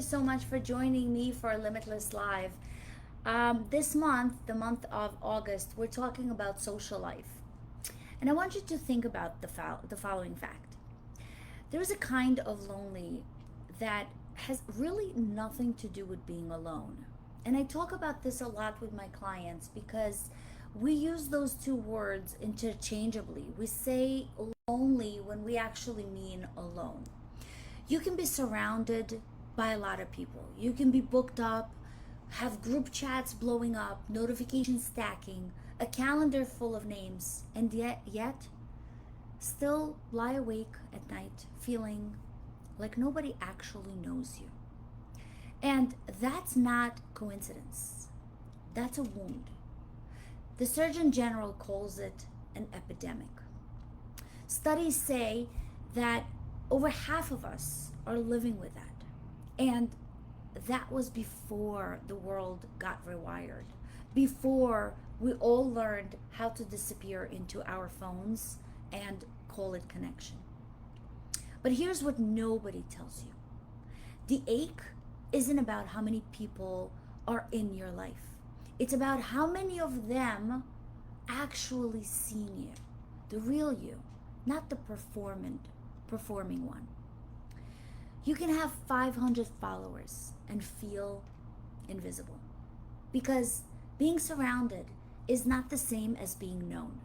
so much for joining me for Limitless Live. This month, the month of August, we're talking about social life. And I want you to think about the following fact. There is a kind of lonely that has really nothing to do with being alone. And I talk about this a lot with my clients because we use those two words interchangeably. We say lonely when we actually mean alone. You can be surrounded by a lot of people. You can be booked up, have group chats blowing up, notifications stacking, a calendar full of names, and yet still lie awake at night feeling like nobody actually knows you. And that's not coincidence. That's a wound. The Surgeon General calls it an epidemic. Studies say that over half of us are living with that. And that was before the world got rewired, before we all learned how to disappear into our phones and call it connection. But here's what nobody tells you. The ache isn't about how many people are in your life. It's about how many of them actually seen you, the real you, not the performing one. You can have 500 followers and feel invisible because being surrounded is not the same as being known.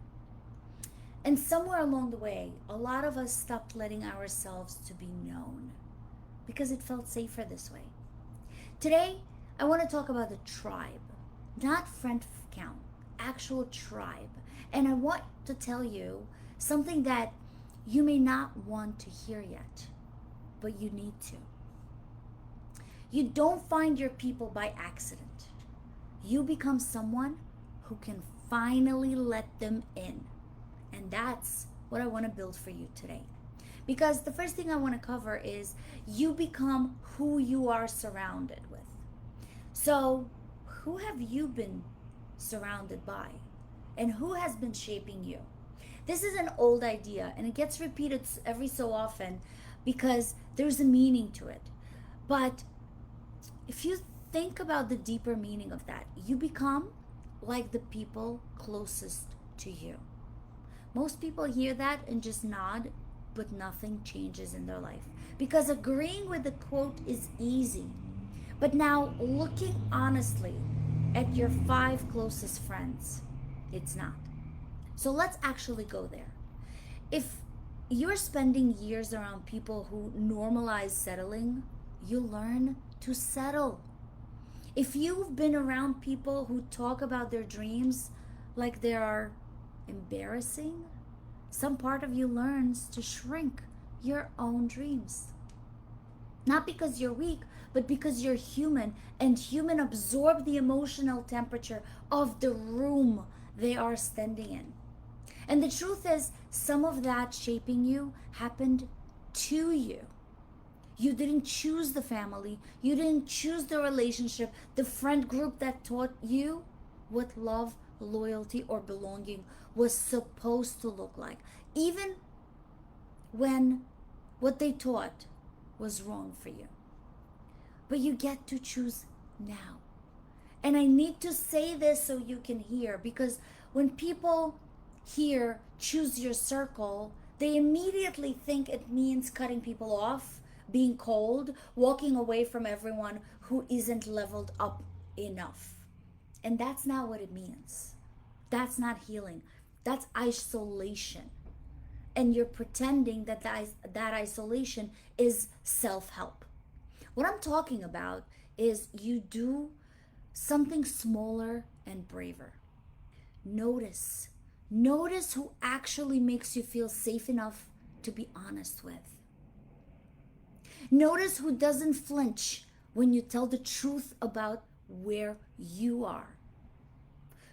And somewhere along the way, a lot of us stopped letting ourselves to be known because it felt safer this way. Today, I want to talk about the tribe, not friend count, actual tribe. And I want to tell you something that you may not want to hear yet, but you need to. You don't find your people by accident. You become someone who can finally let them in. And that's what I want to build for you today. Because the first thing I want to cover is you become who you are surrounded with. So, who have you been surrounded by? And who has been shaping you? This is an old idea and it gets repeated every so often because there's a meaning to it. But if you think about the deeper meaning of that, you become like the people closest to you. Most people hear that and just nod, but nothing changes in their life because agreeing with the quote is easy. But now looking honestly at your 5 closest friends, it's not. So let's actually go there. If you're spending years around people who normalize settling, you learn to settle. If you've been around people who talk about their dreams like they are embarrassing, some part of you learns to shrink your own dreams. Not because you're weak, but because you're human, and human absorb the emotional temperature of the room they are standing in. And the truth is, some of that shaping you happened to you. You didn't choose the family. You didn't choose the relationship, the friend group that taught you what love, loyalty, or belonging was supposed to look like. Even when what they taught was wrong for you. But you get to choose now. And I need to say this so you can hear, because when people hear choose your circle, they immediately think it means cutting people off, being cold, walking away from everyone who isn't leveled up enough. And that's not what it means. That's not healing. That's isolation. And you're pretending that that isolation is self-help. What I'm talking about is you do something smaller and braver. Notice. Notice who actually makes you feel safe enough to be honest with. Notice who doesn't flinch when you tell the truth about where you are.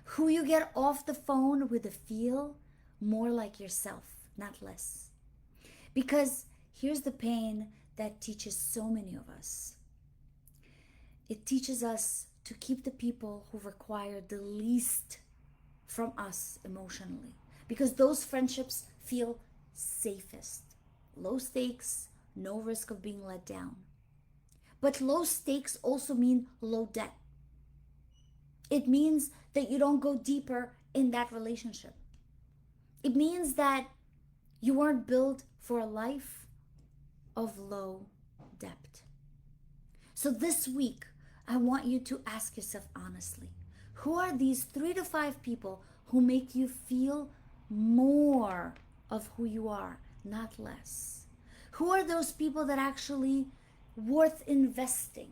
Who you get off the phone with a feel more like yourself, not less. Because here's the pain that teaches so many of us. It teaches us to keep the people who require the least from us emotionally, because those friendships feel safest. Low stakes, no risk of being let down. But low stakes also mean low debt. It means that you don't go deeper in that relationship. It means that you weren't built for a life of low debt. So this week, I want you to ask yourself honestly, who are these 3 to 5 people who make you feel more of who you are, not less? Who are those people that actually worth investing?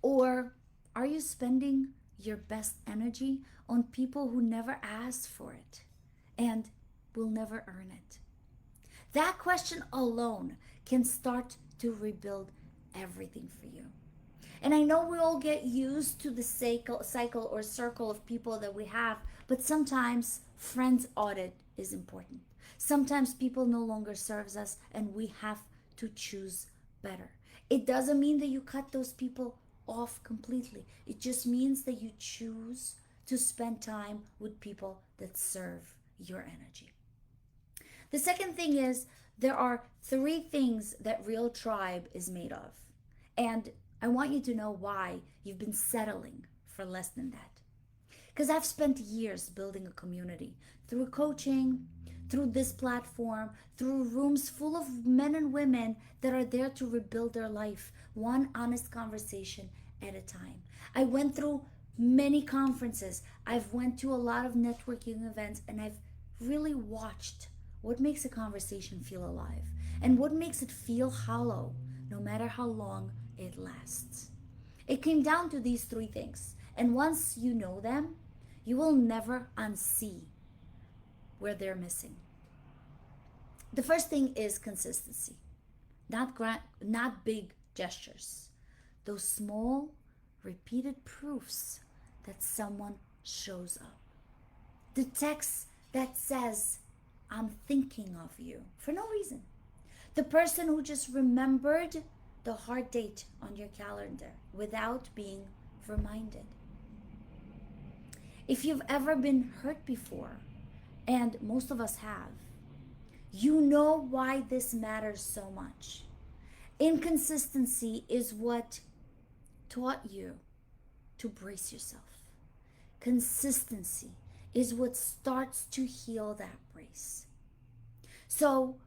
Or are you spending your best energy on people who never asked for it and will never earn it? That question alone can start to rebuild everything for you. And I know we all get used to the cycle or circle of people that we have, but sometimes friends audit is important. Sometimes people no longer serves us and we have to choose better. It doesn't mean that you cut those people off completely. It just means that you choose to spend time with people that serve your energy. The second thing is there are 3 things that real tribe is made of. And I want you to know why you've been settling for less than that. Because I've spent years building a community through coaching, through this platform, through rooms full of men and women that are there to rebuild their life, one honest conversation at a time. I went through many conferences. I've went to a lot of networking events, and I've really watched what makes a conversation feel alive and what makes it feel hollow, no matter how long it lasts. It came down to these 3 things. And once you know them, you will never unsee where they're missing. The first thing is consistency, not big gestures. Those small, repeated proofs that someone shows up. The text that says, I'm thinking of you for no reason. The person who just remembered the hard date on your calendar without being reminded. If you've ever been hurt before, and most of us have, you know why this matters so much. Inconsistency is what taught you to brace yourself. Consistency is what starts to heal that brace. So,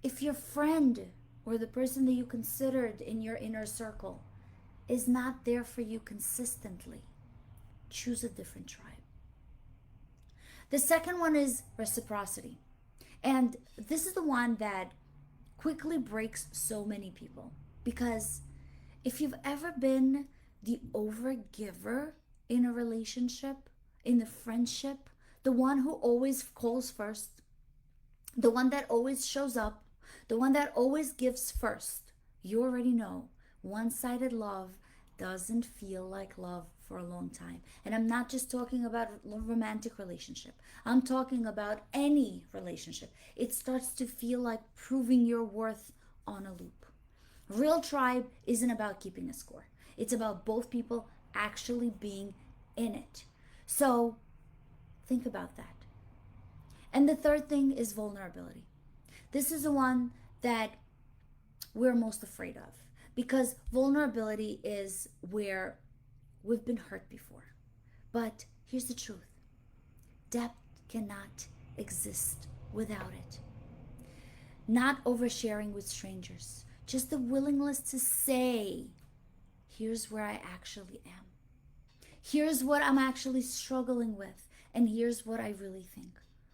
if your friend or the person that you considered in your inner circle is not there for you consistently, choose a different tribe. The second one is reciprocity. And this is the one that quickly breaks so many people. Because if you've ever been the overgiver in a relationship, in a friendship, the one who always calls first, the one that always shows up, the one that always gives first, you already know one-sided love doesn't feel like love for a long time. And I'm not just talking about romantic relationship. I'm talking about any relationship. It starts to feel like proving your worth on a loop. Real tribe isn't about keeping a score. It's about both people actually being in it. So think about that. And the third thing is vulnerability. This is the one that we're most afraid of because vulnerability is where we've been hurt before. But here's the truth. Depth cannot exist without it. Not oversharing with strangers. Just the willingness to say, here's where I actually am. Here's what I'm actually struggling with. And here's what I really think.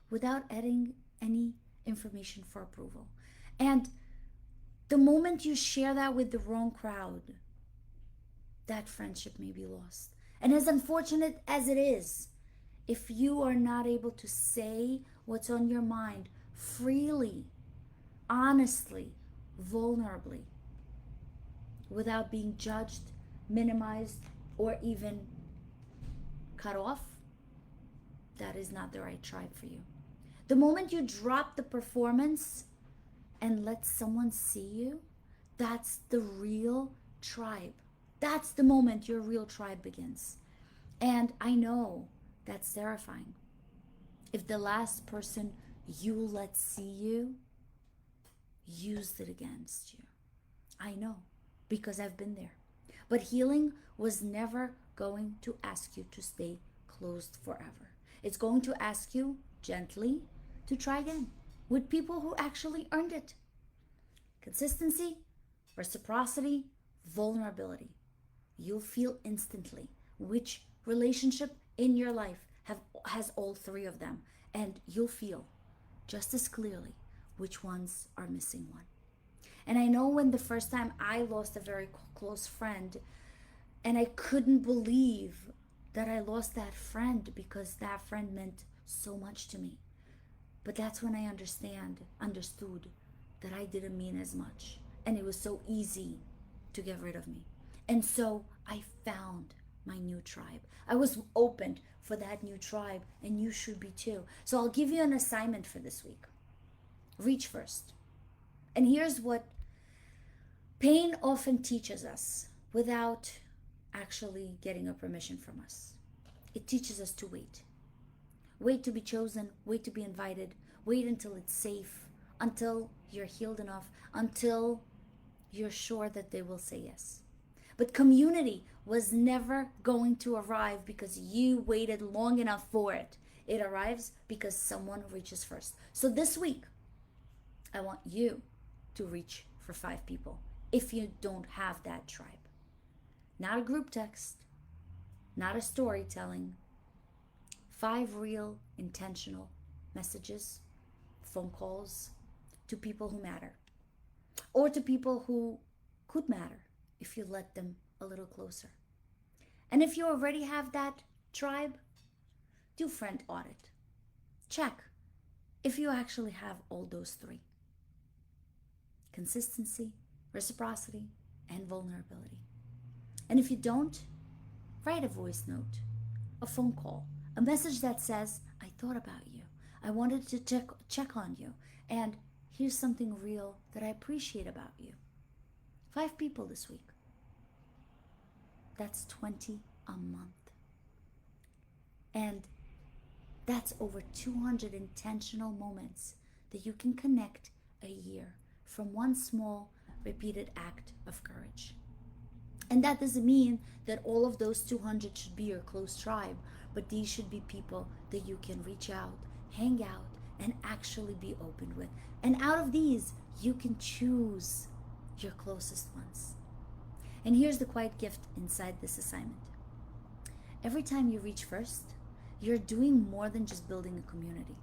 Without adding any information for approval. And the moment you share that with the wrong crowd, that friendship may be lost. And as unfortunate as it is, if you are not able to say what's on your mind freely, honestly, vulnerably, without being judged, minimized, or even cut off, that is not the right tribe for you. The moment you drop the performance and let someone see you, that's the real tribe. That's the moment your real tribe begins. And I know that's terrifying. If the last person you let see you used it against you, I know. because I've been there. But healing was never going to ask you to stay closed forever. It's going to ask you gently to try again with people who actually earned it. Consistency, reciprocity, vulnerability. You'll feel instantly which relationship in your life has all three of them, and you'll feel just as clearly which ones are missing one. And I know when the first time I lost a very close friend, and I couldn't believe that I lost that friend because that friend meant so much to me. But that's when I understood that I didn't mean as much. And it was so easy to get rid of me. And so I found my new tribe. I was opened for that new tribe, and you should be too. So I'll give you an assignment for this week. Reach first. And here's what pain often teaches us without actually getting a permission from us. It teaches us to wait. Wait to be chosen, wait to be invited, wait until it's safe, until you're healed enough, until you're sure that they will say yes. But community was never going to arrive because you waited long enough for it. It arrives because someone reaches first. So this week, I want you to reach for 5 people if you don't have that tribe. Not a group text, not a storytelling. 5 real, intentional messages, phone calls to people who matter, or to people who could matter if you let them a little closer. And if you already have that tribe, do friend audit. Check if you actually have all those 3: consistency, reciprocity, and vulnerability. And if you don't, write a voice note, a phone call, a message that says, I thought about you. I wanted to check on you. And here's something real that I appreciate about you. 5 people this week. That's 20 a month. And that's over 200 intentional moments that you can connect a year from one small, repeated act of courage. And that doesn't mean that all of those 200 should be your close tribe, but these should be people that you can reach out, hang out, and actually be open with. And out of these, you can choose your closest ones. And here's the quiet gift inside this assignment. Every time you reach first, you're doing more than just building a community.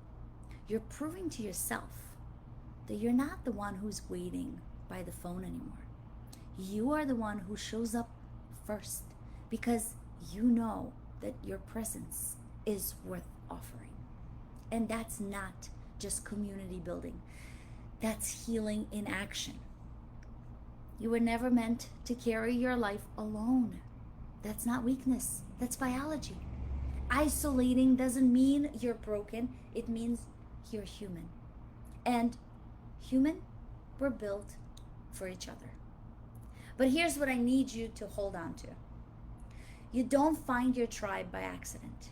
You're proving to yourself that you're not the one who's waiting by the phone anymore. You are the one who shows up first because you know that your presence is worth offering. And that's not just community building. That's healing in action. You were never meant to carry your life alone. That's not weakness. That's biology. Isolating doesn't mean you're broken. It means you're human. And human, we're built for each other. But here's what I need you to hold on to. You don't find your tribe by accident.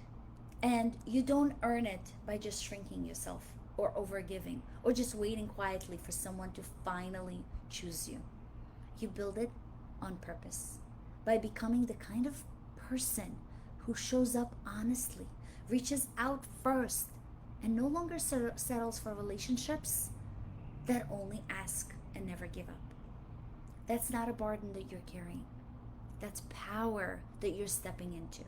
And you don't earn it by just shrinking yourself or overgiving or just waiting quietly for someone to finally choose you. You build it on purpose by becoming the kind of person who shows up honestly, reaches out first, and no longer settles for relationships that only ask and never give up. That's not a burden that you're carrying. That's power that you're stepping into.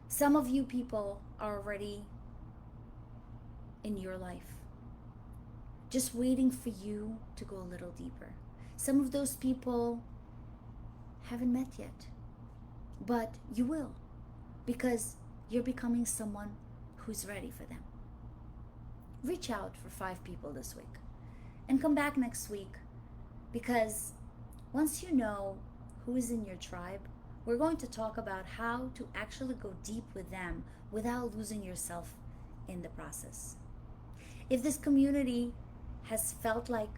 Some of you people are already in your life, just waiting for you to go a little deeper. Some of those people haven't met yet, but you will, because you're becoming someone who's ready for them. Reach out for 5 people this week and come back next week, because once you know who is in your tribe, we're going to talk about how to actually go deep with them without losing yourself in the process. If this community has felt like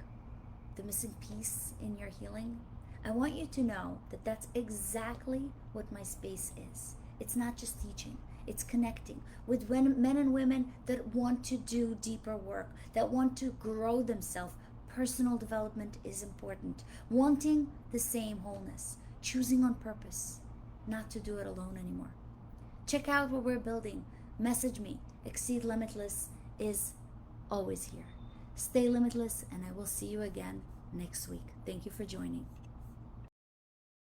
the missing piece in your healing, I want you to know that that's exactly what my space is. It's not just teaching, it's connecting with men and women that want to do deeper work, that want to grow themselves Personal development is important. Wanting the same wholeness, choosing on purpose, not to do it alone anymore. Check out what we're building. Message me. Exceed Limitless is always here. Stay limitless, and I will see you again next week. Thank you for joining.